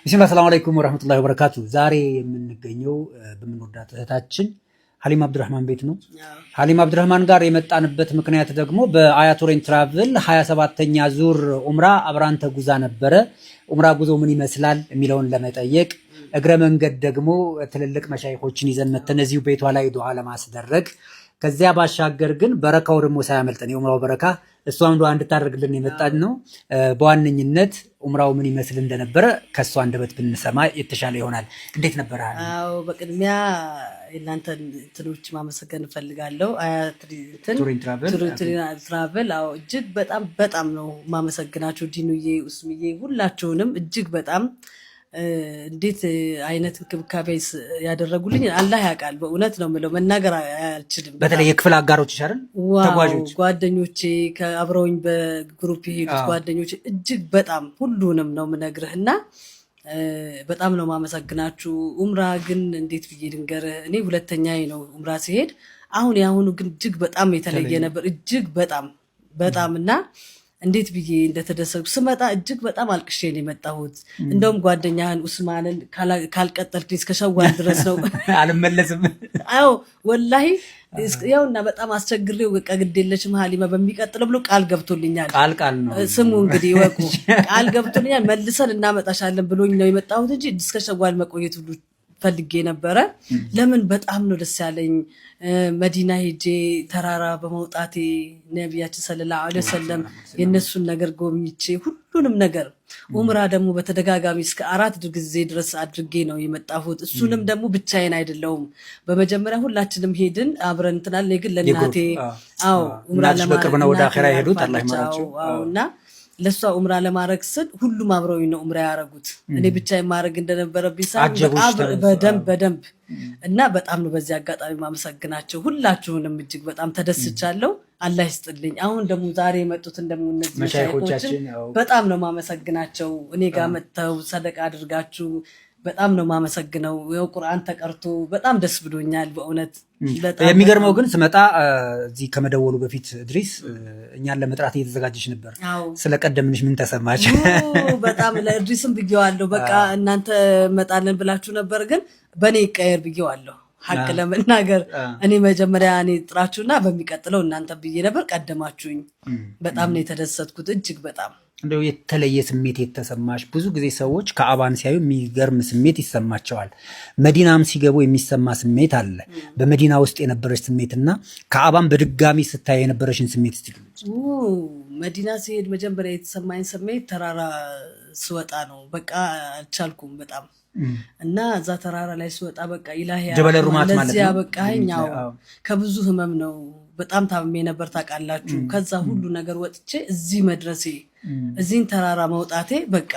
ቢስሚላህ ሰላም አለይኩም ወራህመቱላሂ ወበረካቱ። ዛሬ የምንገኘው በምንወዳት እህታችን ሀሊማ አብዱራህማን ቤት ነው። ሀሊማ አብዱራህማን ጋር የመጣንበት ምክንያት ደግሞ በአያቶሬን ትራቭል 27ኛ ዙር ኡምራ አብራን ተጉዛ ነበረ። ኡምራ ጉዞ ምን ይመስላል የሚለውን ለመጠየቅ እግረ መንገድ ደግሞ ትልልቅ መሻይኾችን ይዘን መተን እዚሁ ቤቷ ላይ ዱዓ ለማስደረግ ከዚያ ባሻገር ግን በረካው ደግሞ ሳያመልጠን የኡምራው በረካ እሷም ዱዓ እንድታደርግልን የመጣን ነው። በዋነኝነት ኡምራው ምን ይመስል እንደነበረ ከሷ አንደበት ብንሰማ የተሻለ ይሆናል። እንዴት ነበር? አዎ በቅድሚያ እናንተን እንትኖች ማመሰገን ፈልጋለሁ። ቱሪን ትራቨል አዎ እጅግ በጣም ነው ማመሰግናችሁ። ዲኑዬ፣ ኡስሚዬ ሁላችሁንም እጅግ በጣም እንዴት አይነት እንክብካቤ ያደረጉልኝ አላህ ያውቃል። በእውነት ነው የምለው መናገር አልችልም። በተለይ የክፍል አጋሮች አይደል ተጓዦች ጓደኞቼ ከአብረውኝ በግሩፕ የሄዱት ጓደኞቼ እጅግ በጣም ሁሉንም ነው የምነግርህና በጣም ነው ማመሰግናችሁ። ኡምራ ግን እንዴት ብዬ ልንገርህ፣ እኔ ሁለተኛዬ ነው ኡምራ ሲሄድ። አሁን ያሁኑ ግን እጅግ በጣም የተለየ ነበር። እጅግ በጣም እና እንዴት ብዬ እንደተደሰኩ ስመጣ እጅግ በጣም አልቅሼ ነው የመጣሁት። እንደውም ጓደኛህን ኡስማንን ካልቀጠልኩኝ እስከ ሸዋል ድረስ ነው አልመለስም። አዎ ወላሂ ያውና በጣም አስቸግሬው በቃ ግድ የለሽም ሀሊማ በሚቀጥለው ብሎ ቃል ገብቶልኛል። ቃል ነው ስሙ እንግዲህ ይወቁ። ቃል ገብቶልኛል መልሰን እናመጣሻለን ብሎኝ ነው የመጣሁት እንጂ እስከ ሸዋል መቆየት ሁሉ ፈልጌ ነበረ። ለምን በጣም ነው ደስ ያለኝ መዲና ሄጄ ተራራ በመውጣቴ ነቢያችን ሰለላሁ ዐለይሂ ወሰለም የነሱን ነገር ጎብኝቼ ሁሉንም ነገር። ኡምራ ደግሞ በተደጋጋሚ እስከ 4 ጊዜ ድረስ አድርጌ ነው የመጣሁት። እሱንም ደግሞ ብቻዬን አይደለሁም። በመጀመሪያ ሁላችንም ሄድን አብረን እንትናል። ግን ለእናቴ ኡምራ ለማድረግ ነው ወደ አኺራ ሄዱት አላህ ይማራቸው እና ለሷ ኡምራ ለማድረግ ስል ሁሉም አብረውኝ ነው ኡምራ ያደረጉት። እኔ ብቻዬን ማድረግ እንደነበረብኝ በደንብ እና በጣም ነው በዚህ አጋጣሚ ማመሰግናቸው ሁላችሁንም። እጅግ በጣም ተደስቻለሁ። አላህ ይስጥልኝ። አሁን ደግሞ ዛሬ የመጡትን ደግሞ እነዚህ መሻይኾችን በጣም ነው ማመሰግናቸው። እኔ ጋር መጥተው ሰደቃ አድርጋችሁ በጣም ነው ማመሰግነው። ያው ቁርአን ተቀርቶ በጣም ደስ ብሎኛል በእውነት። የሚገርመው ግን ስመጣ እዚህ ከመደወሉ በፊት እድሪስ እኛን ለመጥራት እየተዘጋጀች ነበር። ስለቀደምንሽ ምን ተሰማች? በጣም ለእድሪስም ብዬዋለሁ። በቃ እናንተ መጣለን ብላችሁ ነበር፣ ግን በእኔ ይቀየር ብዬዋለሁ። ሀቅ ለመናገር እኔ መጀመሪያ እኔ ጥራችሁና በሚቀጥለው እናንተ ብዬ ነበር። ቀደማችሁኝ። በጣም ነው የተደሰትኩት እጅግ በጣም እንደው የተለየ ስሜት የተሰማሽ? ብዙ ጊዜ ሰዎች ከአባን ሲያዩ የሚገርም ስሜት ይሰማቸዋል። መዲናም ሲገቡ የሚሰማ ስሜት አለ። በመዲና ውስጥ የነበረች ስሜትና ከአባን በድጋሚ ስታይ የነበረሽን ስሜት እስቲ ግለጪ። መዲና ሲሄድ መጀመሪያ የተሰማኝ ስሜት ተራራ ስወጣ ነው። በቃ አልቻልኩም በጣም እና እዛ ተራራ ላይ ስወጣ በቃ ኢላሂ ጀበለ ሩማት ማለት ነው። በቃኝ። ከብዙ ህመም ነው በጣም ታምሜ ነበር ታውቃላችሁ። ከዛ ሁሉ ነገር ወጥቼ እዚህ መድረሴ እዚህን ተራራ መውጣቴ በቃ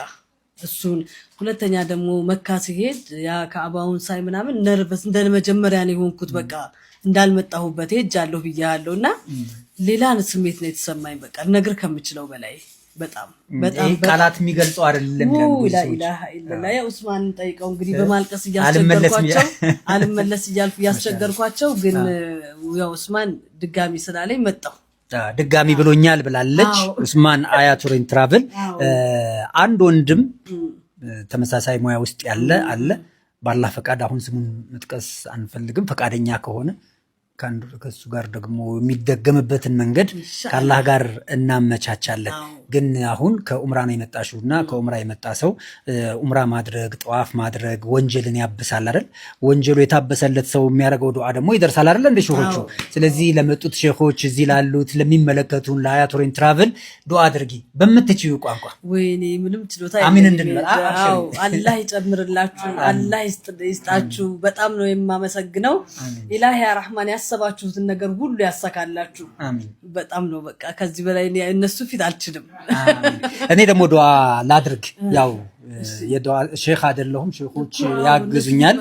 እሱን። ሁለተኛ ደግሞ መካ ሲሄድ ያ ከአባውን ሳይ ምናምን ነርቨስ እንደ መጀመሪያ ነው የሆንኩት። በቃ እንዳልመጣሁበት ሄጃለሁ ብያለሁ እና ሌላ ስሜት ነው የተሰማኝ። በቃ ነገር ከምችለው በላይ በጣም ቃላት የሚገልጸው አይደለም። ላኢላሃ ኢላላህ ያ ኡስማን ጠይቀው እንግዲህ በማልቀስ እያስቸገርኳቸው አልመለስ እያልኩ እያስቸገርኳቸው፣ ግን ያው ኡስማን ድጋሚ ስላለኝ መጣሁ። ድጋሚ ብሎኛል ብላለች ኡስማን አያቶሬን ትራቭል። አንድ ወንድም ተመሳሳይ ሙያ ውስጥ ያለ አለ። ባላህ ፈቃድ አሁን ስሙን መጥቀስ አንፈልግም። ፈቃደኛ ከሆነ ከሱ ጋር ደግሞ የሚደገምበትን መንገድ ከአላህ ጋር እናመቻቻለን። ግን አሁን ከኡምራ ነው የመጣሽው እና ከኡምራ የመጣ ሰው ኡምራ ማድረግ ጠዋፍ ማድረግ ወንጀልን ያብሳል አይደል? ወንጀሉ የታበሰለት ሰው የሚያደርገው ዱዓ ደግሞ ይደርሳል አይደል? እንደ ሼኾቹ። ስለዚህ ለመጡት ሼኾች እዚህ ላሉት ለሚመለከቱን ለአያቶሬን ትራቭል ዱዓ አድርጊ በምትችዩ ቋንቋ። ወይኔ ምንም ችሎታ አሚን እንድንበል አላህ ይጨምርላችሁ፣ አላህ ይስጣችሁ። በጣም ነው የማመሰግነው። ኢላሂ ያ ረህማን ያሰባችሁትን ነገር ሁሉ ያሳካላችሁ። በጣም ነው በቃ ከዚህ በላይ እነሱ ፊት አልችልም። እኔ ደግሞ ዱዓ ላድርግ። ያው የዱዓ ሼኽ አይደለሁም፣ ሼኾች ያግዙኛል።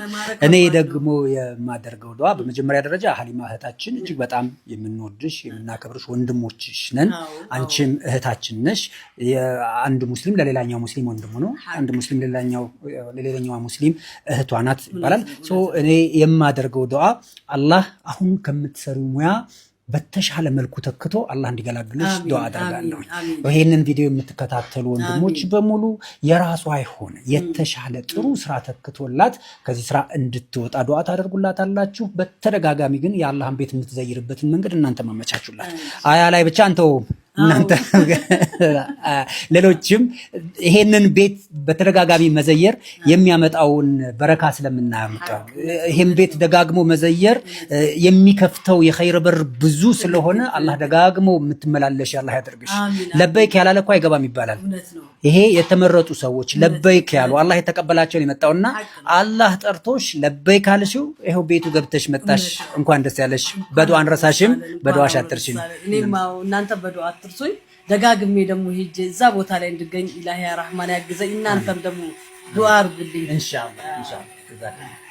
እኔ ደግሞ የማደርገው ዱዓ በመጀመሪያ ደረጃ ሀሊማ እህታችን እጅግ በጣም የምንወድሽ የምናከብርሽ ወንድሞችሽ ነን። አንቺም እህታችን ነሽ። አንድ ሙስሊም ለሌላኛው ሙስሊም ወንድሙ ነው። አንድ ሙስሊም ለሌላኛው ሙስሊም እህቷ ናት ይባላል። እኔ የማደርገው ዱዓ አላህ አሁን ከምትሰሪው ሙያ በተሻለ መልኩ ተክቶ አላህ እንዲገላግልሽ ዱዓ አደርጋለሁ። ይሄንን ቪዲዮ የምትከታተሉ ወንድሞች በሙሉ የራሷ አይሆነ የተሻለ ጥሩ ስራ ተክቶላት ከዚህ ስራ እንድትወጣ ዱዓ ታደርጉላታላችሁ። በተደጋጋሚ ግን የአላህን ቤት የምትዘይርበትን መንገድ እናንተ ማመቻቹላት። አያ ላይ ብቻ አንተው እናንተ ሌሎችም ይሄንን ቤት በተደጋጋሚ መዘየር የሚያመጣውን በረካ ስለምናያምጣው ይሄን ቤት ደጋግሞ መዘየር የሚከፍተው የኸይር በር ብዙ ስለሆነ አላህ ደጋግሞ የምትመላለሽ አላህ ያደርግሽ። ለበይክ ያላለ እኮ አይገባም ይባላል። ይሄ የተመረጡ ሰዎች ለበይክ ያሉ አላህ የተቀበላቸውን የመጣውና አላህ ጠርቶሽ ለበይክ አልሽው ይሄው ቤቱ ገብተሽ መጣሽ። እንኳን ደስ ያለሽ። በዱዓ አንረሳሽም፣ በዱዓሽ አትርሽም። እኔማ እናንተ በዱዓ አትርሱኝ። ደጋግሜ ደግሞ ሄጄ እዛ ቦታ ላይ እንድገኝ ኢላሂ ያ ረህማን ያግዘኝ። እናንተም ደግሞ ዱዓ አድርጉልኝ ኢንሻአላህ ኢንሻአላህ።